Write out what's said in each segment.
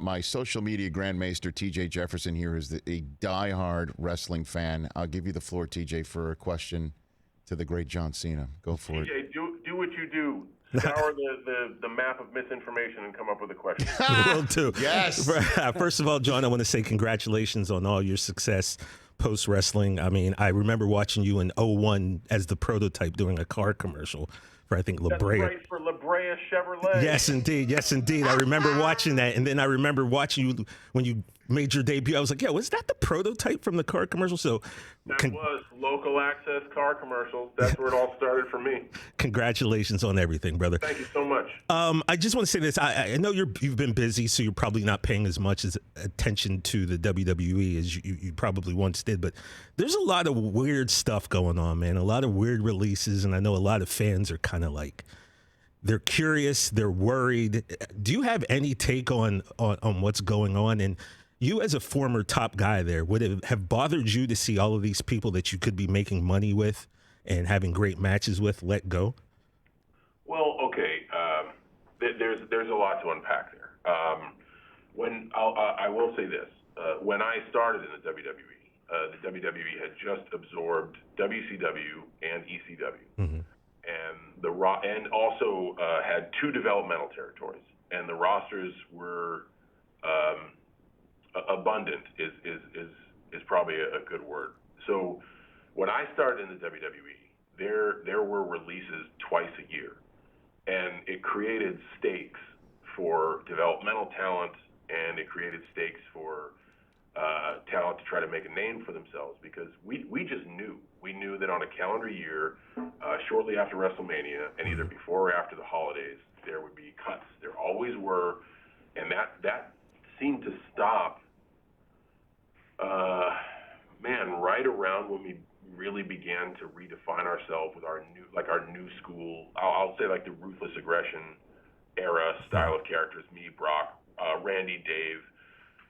my social media grandmaster, TJ Jefferson, here is a diehard wrestling fan. I'll give you the floor, TJ, for a question to the great John Cena. Go for it. TJ, do what you do. Scour the map of misinformation and come up with a question. Will do. Yes. First of all, John, I want to say congratulations on all your success post-wrestling. I mean, I remember watching you in 01 as the prototype doing a car commercial for, I think, La Brea. That's right, for La Brea Chevrolet. Yes, indeed. Yes, indeed. I remember watching that. And then I remember watching you when you made your debut. I was like, yeah, was that the prototype from the car commercial? So that was local access car commercials. That's where it all started for me. Congratulations on everything, brother. Thank you so much. I just want to say this. I know you've been busy, so you're probably not paying as much attention to the WWE as you probably once did. But there's a lot of weird stuff going on, man. A lot of weird releases, and I know a lot of fans are kind of like, they're curious, they're worried. Do you have any take on what's going on? And you, as a former top guy there, would it have bothered you to see all of these people that you could be making money with and having great matches with let go? Well, okay. There's a lot to unpack there. I will say this: when I started in the WWE, the WWE had just absorbed WCW and ECW, and also had 2 developmental territories, and the rosters were abundant is probably a good word. So when I started in the WWE, there were releases twice a year, and it created stakes for developmental talent, and it created stakes for talent to try to make a name for themselves, because we just knew. We knew that on a calendar year, shortly after WrestleMania, and either before or after the holidays, there would be cuts. There always were, and that seemed to stop, right around when we really began to redefine ourselves with our new school. I'll say like the Ruthless Aggression era style of characters. Me, Brock, Randy, Dave.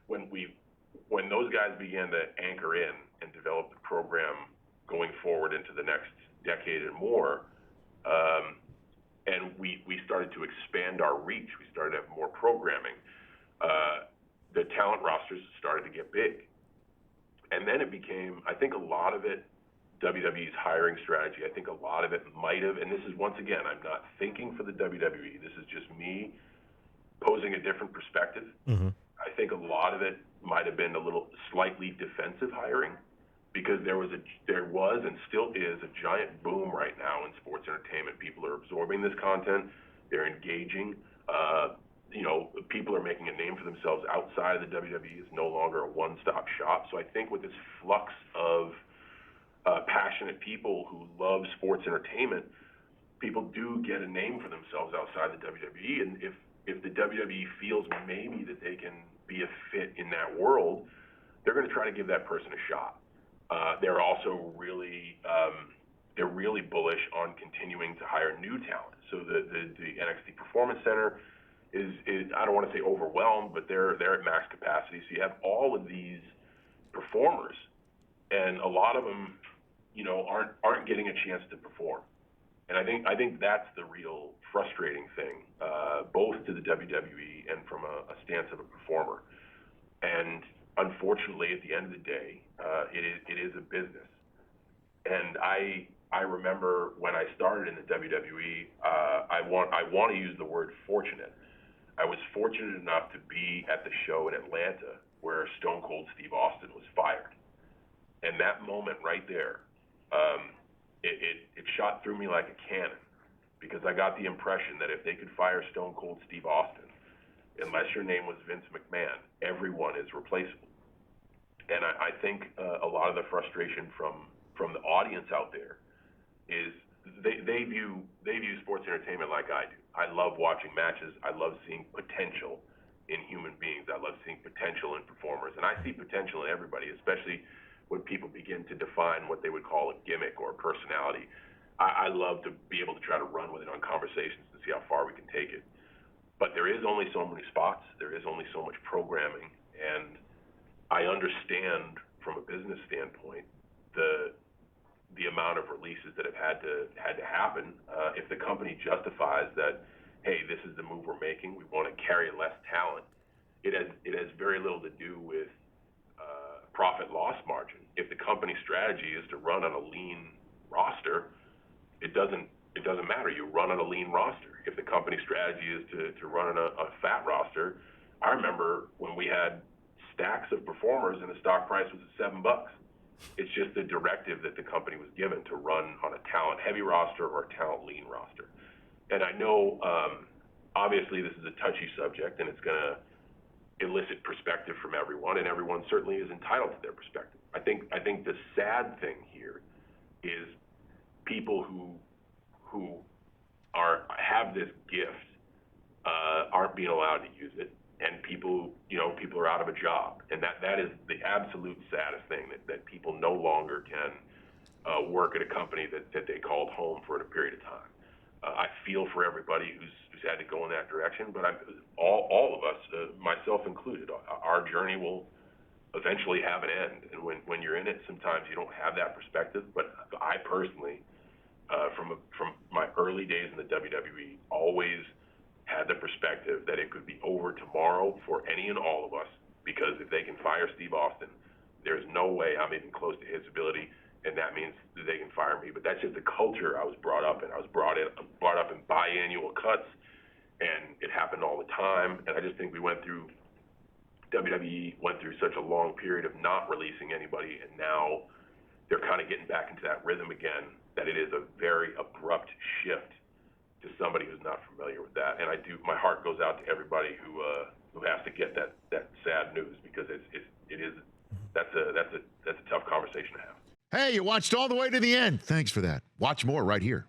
When those guys began to anchor in and develop the program going forward into the next decade and more, and we started to expand our reach. We started to have more programming. The talent rosters started to get big. And then it became, I think a lot of it, WWE's hiring strategy, I think a lot of it might have, and this is, once again, I'm not thinking for the WWE, this is just me posing a different perspective. I think a lot of it might have been a little slightly defensive hiring, because there was and still is a giant boom right now in sports entertainment. People are absorbing this content, they're engaging. People are making a name for themselves outside of the WWE. It's no longer a one-stop shop. So I think with this flux of passionate people who love sports entertainment, people do get a name for themselves outside the WWE. And if the WWE feels maybe that they can be a fit in that world, they're going to try to give that person a shot. They're also really bullish on continuing to hire new talent. So the NXT Performance Center is I don't want to say overwhelmed, but they're at max capacity. So you have all of these performers, and a lot of them, aren't getting a chance to perform. And I think that's the real frustrating thing, both to the WWE and from a stance of a performer. And unfortunately, at the end of the day, it is a business. And I remember when I started in the WWE, I want to use the word fortunate. I was fortunate enough to be at the show in Atlanta where Stone Cold Steve Austin was fired. And that moment right there, it shot through me like a cannon, because I got the impression that if they could fire Stone Cold Steve Austin, unless your name was Vince McMahon, everyone is replaceable. And I think a lot of the frustration from the audience out there is they view sports entertainment like I do. I love watching matches. I love seeing potential in human beings. I love seeing potential in performers. And I see potential in everybody, especially when people begin to define what they would call a gimmick or a personality. I love to be able to try to run with it on conversations to see how far we can take it. But there is only so many spots. There is only so much programming. And I understand from a business standpoint the amount of releases that have had to happen. If the company justifies that, hey, this is the move we're making, we want to carry less talent, it has very little to do with profit loss margin. If the company strategy is to run on a lean roster, it doesn't matter. You run on a lean roster. If the company strategy is to run on a fat roster, I remember when we had stacks of performers and the stock price was at $7. It's just the directive that the company was given to run on a talent heavy roster or a talent lean roster. And I know, obviously this is a touchy subject and it's going to elicit perspective from everyone, and everyone certainly is entitled to their perspective. I think the sad thing here is people who have this gift aren't being allowed to use it, and people are out of a job, and that is the absolute saddest thing, that people no longer can work at a company that they called home for a period of time. I feel for everybody who's had to go in that direction, but all of us, myself included, our journey will eventually have an end. And when you're in it, sometimes you don't have that perspective. But I personally, from my early days in the WWE, always had the perspective that it could be over tomorrow for any and all of us, because if they can fire Steve Austin, there's no way I'm even close to his ability, and that means that they can fire me. But that's just the culture I was brought up in. I was brought up in biannual cuts, and it happened all the time. And I just think WWE went through such a long period of not releasing anybody, and now they're kind of getting back into that rhythm again, that it is a very abrupt shift to somebody who's not familiar with that. And my heart goes out to everybody who has to get that sad news, because that's a tough conversation to have. Hey, you watched all the way to the end. Thanks for that. Watch more right here.